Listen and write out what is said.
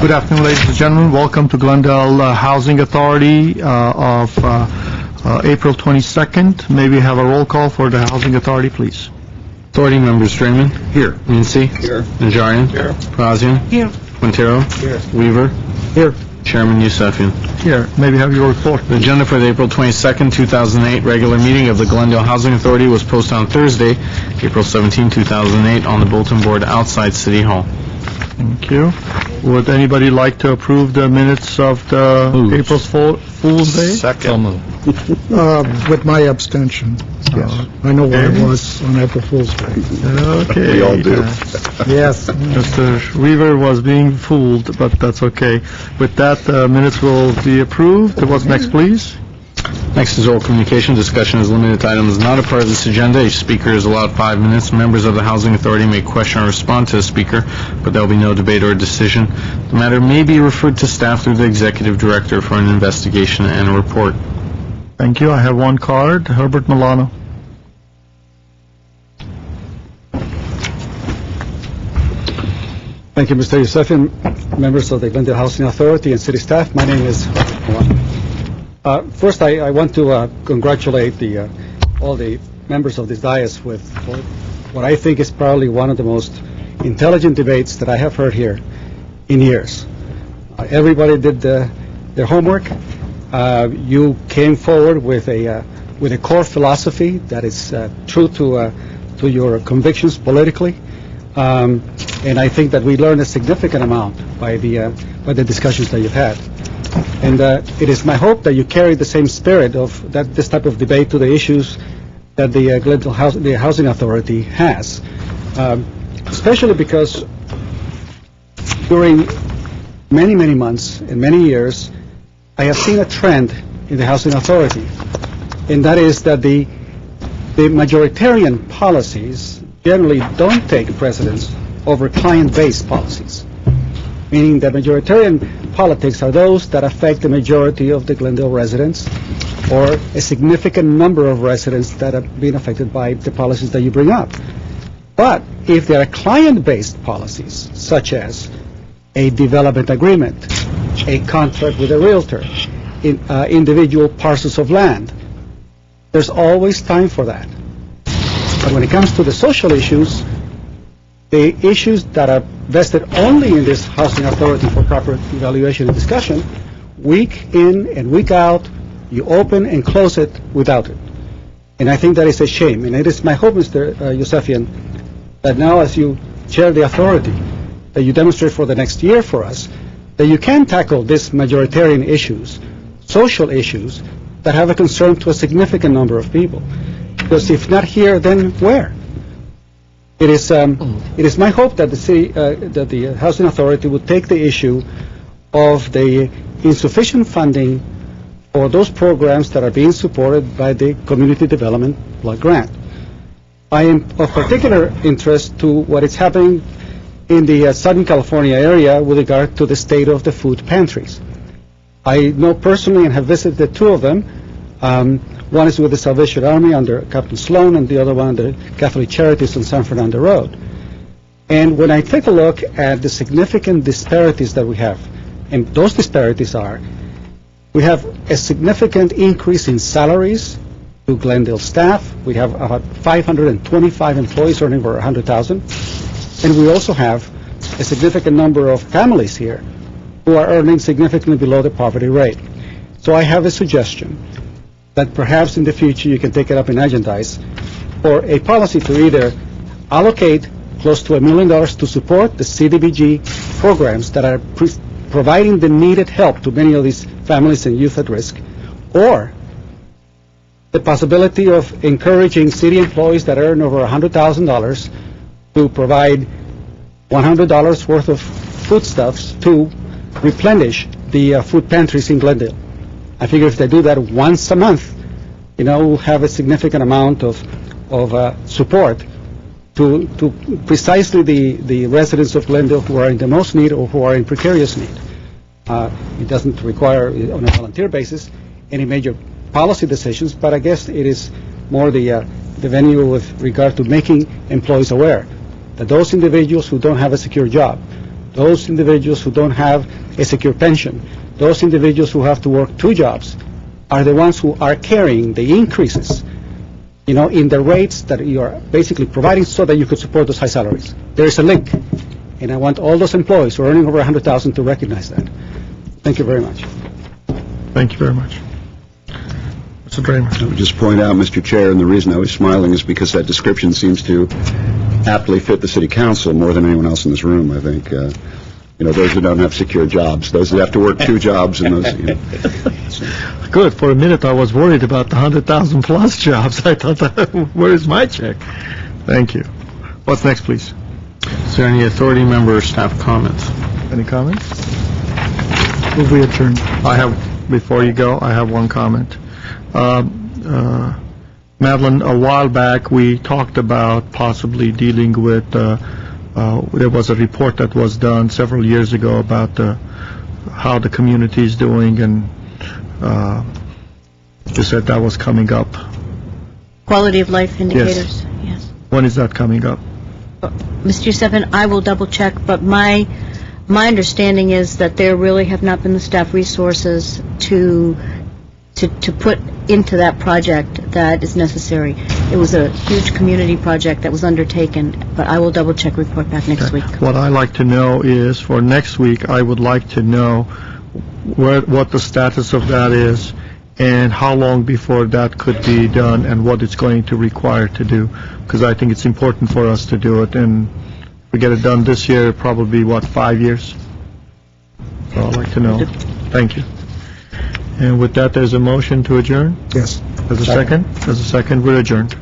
Good afternoon, ladies and gentlemen. Welcome to Glendale Housing Authority of April 22nd. May we have a roll call for the Housing Authority, please? Authority members: Draymond. Here. Mincy. Here. Najarian. Here. Prazian. Here. Quintero. Here. Weaver. Here. Chairman Yusefian. Here. May we have your report? The agenda for the April 22nd, 2008 regular meeting of the Glendale Housing Authority was posted on Thursday, April 17, 2008 on the bulletin board outside City Hall. Thank you. Would anybody like to approve the minutes of the April Fool's Day? Second. With my abstention. Yes. I know where it was on April Fool's Day. Okay. We all do. Yes. Mr. Weaver was being fooled, but that's okay. With that, the minutes will be approved. What's next, please? Next is oral communication. Discussion is limited to items not a part of this agenda. Each speaker is allowed 5 minutes. Members of the Housing Authority may question or respond to the speaker, but there will be no debate or decision. The matter may be referred to staff through the Executive Director for an investigation and a report. Thank you. I have one card. Herbert Milano. Thank you, Mr. Yusefian, members of the Glendale Housing Authority and city staff. My name is First, I want to congratulate all the members of this dais with what I think is probably one of the most intelligent debates that I have heard here in years. Everybody did their homework. You came forward with a core philosophy that is true to your convictions politically. And I think that we learned a significant amount by the discussions that you've had. And it is my hope that you carry the same spirit of this type of debate to the issues that the Glendale Housing Authority has, especially because during many, many months and many years, I have seen a trend in the Housing Authority, and that is that the majoritarian policies generally don't take precedence over client-based policies, meaning that majoritarian politics are those that affect the majority of the Glendale residents or a significant number of residents that are being affected by the policies that you bring up. But if there are client-based policies, such as a development agreement, a contract with a realtor, individual parcels of land, there's always time for that. But when it comes to the social issues, the issues that are vested only in this Housing Authority for proper evaluation and discussion, week in and week out, you open and close it without it. And I think that is a shame. And it is my hope, Mr. Yusefian, that now as you chair the authority, that you demonstrate for the next year for us, that you can tackle these majoritarian issues, social issues, that have a concern to a significant number of people. Because if not here, then where? It is my hope that the Housing Authority would take the issue of the insufficient funding for those programs that are being supported by the Community Development Block Grant. I am of particular interest to what is happening in the Southern California area with regard to the state of the food pantries. I know personally and have visited two of them. One is with the Salvation Army under Captain Sloan, and the other one under Catholic Charities on San Fernando Road. And when I take a look at the significant disparities that we have, and those disparities are, we have a significant increase in salaries to Glendale staff. We have about 525 employees earning over $100,000. And we also have a significant number of families here who are earning significantly below the poverty rate. So I have a suggestion that perhaps in the future you can take it up and agendize for a policy to either allocate close to $1 million to support the CDBG programs that are providing the needed help to many of these families and youth at risk, or the possibility of encouraging city employees that earn over $100,000 to provide $100 worth of foodstuffs to replenish the food pantries in Glendale. I figure if they do that once a month, we'll have a significant amount of support to precisely the residents of Glendale who are in the most need or who are in precarious need. It doesn't require, on a volunteer basis, any major policy decisions, but I guess it is more the venue with regard to making employees aware that those individuals who don't have a secure job, those individuals who don't have a secure pension, those individuals who have to work 2 jobs, are the ones who are carrying the increases, in the rates that you are basically providing so that you could support those high salaries. There is a link, and I want all those employees who are earning over $100,000 to recognize that. Thank you very much. Thank you very much. Mr. Dramer. I would just point out, Mr. Chair, and the reason I was smiling is because that description seems to aptly fit the city council more than anyone else in this room, I think. Those that don't have secure jobs, those that have to work 2 jobs, and those, Good. For a minute, I was worried about the 100,000 plus jobs. I thought, where is my check? Thank you. What's next, please? Is there any authority member or staff comments? Any comments? Will be adjourned. Before you go, I have one comment. Madeline, a while back, we talked about possibly dealing with, there was a report that was done several years ago about how the community is doing, and you said that was coming up. Quality of life indicators, yes. When is that coming up? Mr. Yusefin, I will double check, but my understanding is that there really have not been the staff resources to put into that project that is necessary. It was a huge community project that was undertaken, but I will double check, report back next week. What I like to know is, for next week, I would like to know what the status of that is, and how long before that could be done, and what it's going to require to do, because I think it's important for us to do it, and if we get it done this year, probably, 5 years? So I'd like to know. Thank you. And with that, there's a motion to adjourn? Yes. There's a second? There's a second. We're adjourned.